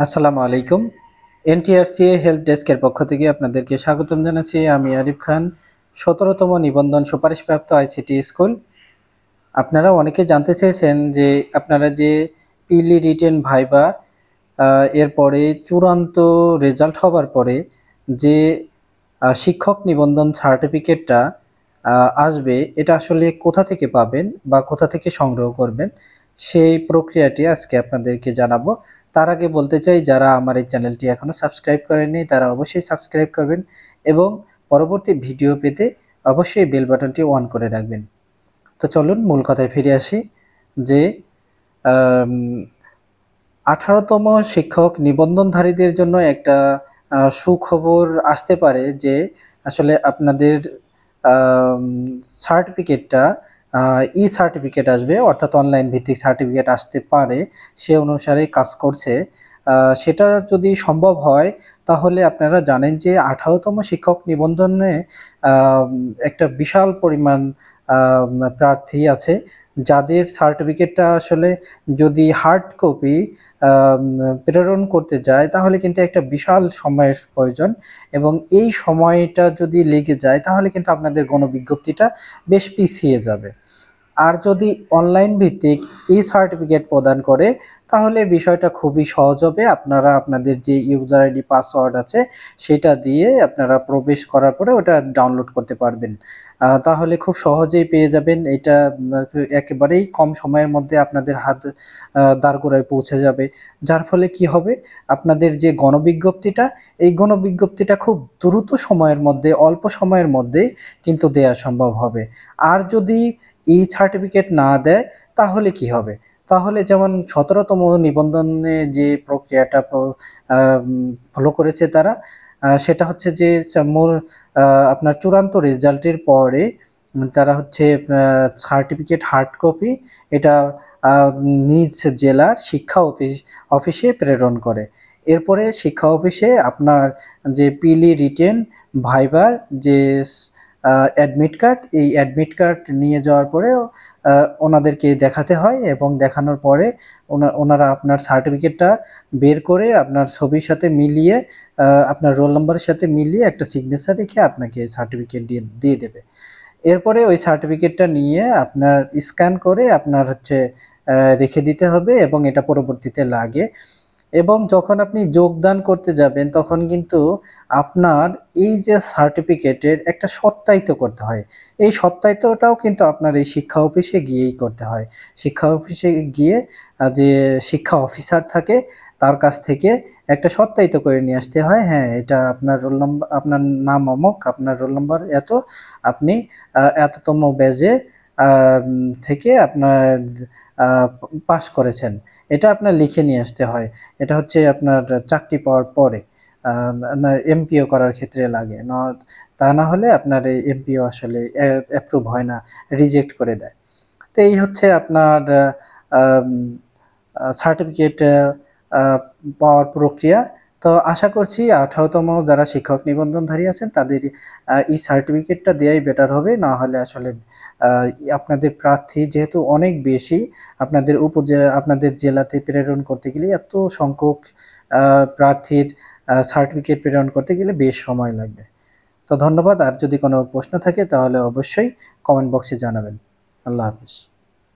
আসসালামু আলাইকুম। NTRCA help ডেস্কের পক্ষ থেকে আপনাদেরকে স্বাগতম জানাচ্ছি। আমি আরিফ খান, ১৭তম নিবন্ধন সুপারিশপ্রাপ্ত আইসিটি স্কুল। আপনারা অনেকে জানতে চেয়েছেন যে আপনারা যে পিলি রিটেন ভাইবা এরপরে চূড়ান্ত রেজাল্ট হবার পরে যে শিক্ষক নিবন্ধন সার্টিফিকেটটা আসবে, এটা আসলে কোথা থেকে পাবেন বা কোথা থেকে সংগ্রহ করবেন, সেই প্রক্রিয়াটি আজকে আপনাদেরকে জানাবো। তার আগে বলতে চাই, যারা আমার এই চ্যানেলটি এখনও সাবস্ক্রাইব করেননি তারা অবশ্যই সাবস্ক্রাইব করবেন এবং পরবর্তী ভিডিও পেতে অবশ্যই বেল বাটনটি অন করে রাখবেন। তো চলুন মূল কথায় ফিরে আসি যে 18তম শিক্ষক নিবন্ধনধারীদের জন্য একটা সুখবর আসতে পারে যে আসলে আপনাদের সার্টিফিকেটটা ই সার্টিফিকেট আসবে, অর্থাৎ অনলাইন ভিত্তিক সার্টিফিকেট আসতে পারে। সে অনুসারে কাজ করছে। সেটা যদি সম্ভব হয় তাহলে আপনারা জানেন যে 18তম শিক্ষক নিবন্ধনে একটা বিশাল পরিমাণ প্রার্থী আছে, যাদের সার্টিফিকেটটা আসলে যদি হার্ড কপি প্রেরণ করতে যায় তাহলে কিন্তু একটা বিশাল সময়ের প্রয়োজন, এবং এই সময়টা যদি লেগে যায় তাহলে কিন্তু আপনাদের গণবিজ্ঞপ্তিটা বেশ পিছিয়ে যাবে। আর যদি অনলাইন ভিত্তিক সার্টিফিকেট প্রদান করে তাহলে বিষয়টা খুবই সহজ হবে। আপনারা আপনাদের যে ইউজার আইডি পাসওয়ার্ড আছে সেটা দিয়ে আপনারা প্রবেশ করার পরে ওটা ডাউনলোড করতে পারবেন। তাহলে খুব সহজেই পেয়ে যাবেন। এটা একেবারেই কম সময়ের মধ্যে আপনাদের হাত দ্বারগোড়ায় পৌঁছে যাবে। যার ফলে কি হবে, আপনাদের যে গণবিজ্ঞপ্তিটা, এই গণবিজ্ঞপ্তিটা খুব দ্রুত সময়ের মধ্যে, অল্প সময়ের মধ্যে কিন্তু দেয়া সম্ভব হবে। আর যদি সার্টিফিকেট না দেয় তাহলে কি হবে? তাহলে যেমন ১৭তম নিবন্ধনে যে প্রক্রিয়াটা ফলো করেছে তারা, সেটা হচ্ছে যে আপনার চূড়ান্ত রেজাল্টের পরে তারা হচ্ছে সার্টিফিকেট হার্ড কপি এটা নিজ জেলার শিক্ষা অফিসে প্রেরণ করে। এরপরে শিক্ষা অফিসে আপনার যে পিলি রিটেন ভাইবার যে অ্যাডমিট কার্ড, এই অ্যাডমিট কার্ড নিয়ে যাওয়ার পরে ওনাদেরকে দেখাতে হয়, এবং দেখানোর পরে ওনারা আপনার সার্টিফিকেটটা বের করে আপনার ছবির সাথে মিলিয়ে, আপনার রোল নাম্বারের সাথে মিলিয়ে একটা সিগনেচার রেখে আপনাকে সার্টিফিকেট দিয়ে দেবে। এরপরে ওই সার্টিফিকেটটা নিয়ে আপনার স্ক্যান করে আপনার হচ্ছে রেখে দিতে হবে, এবং এটা পরবর্তীতে লাগে। এবং যখন আপনি যোগদান করতে যাবেন তখন কিন্তু আপনার এই যে সার্টিফিকেটের একটা সত্যায়িত করতে হয়। এই সত্যায়িতটাও কিন্তু আপনার এই শিক্ষা অফিসে গিয়েই করতে হয়। শিক্ষা অফিসে গিয়ে যে শিক্ষা অফিসার থাকে তার কাছ থেকে একটা সত্যায়িত করে নিয়ে আসতে হয়। হ্যাঁ, এটা আপনার রোল নম্বর, আপনার নাম অমুক, আপনার রোল নম্বর এত, আপনি এততম ব্যাচে থেকে আপনার পাস করেছেন, এটা আপনার লিখে নিয়ে আসতে হয়। এটা হচ্ছে আপনার চাকরি পাওয়ার পরে এমপিও করার ক্ষেত্রে লাগে। তা না হলে আপনার এই এমপিও আসলে অ্যাপ্রুভ হয় না, রিজেক্ট করে দেয়। তো এই হচ্ছে আপনার সার্টিফিকেট পাওয়ার প্রক্রিয়া। তো আশা করছি 18তম যারা শিক্ষক নিবন্ধনধারী আছেন তাদের এই সার্টিফিকেটটা দেওয়াই বেটার হবে। না হলে আসলে আপনাদের প্রার্থী যেহেতু অনেক বেশি, আপনাদের জেলাতে প্রেরণ করতে গেলে এত সংখ্যক প্রার্থীর সার্টিফিকেট প্রেরণ করতে গেলে বেশ সময় লাগবে। তো ধন্যবাদ। আর যদি কোনো প্রশ্ন থাকে তাহলে অবশ্যই কমেন্ট বক্সে জানাবেন। আল্লাহ হাফিজ।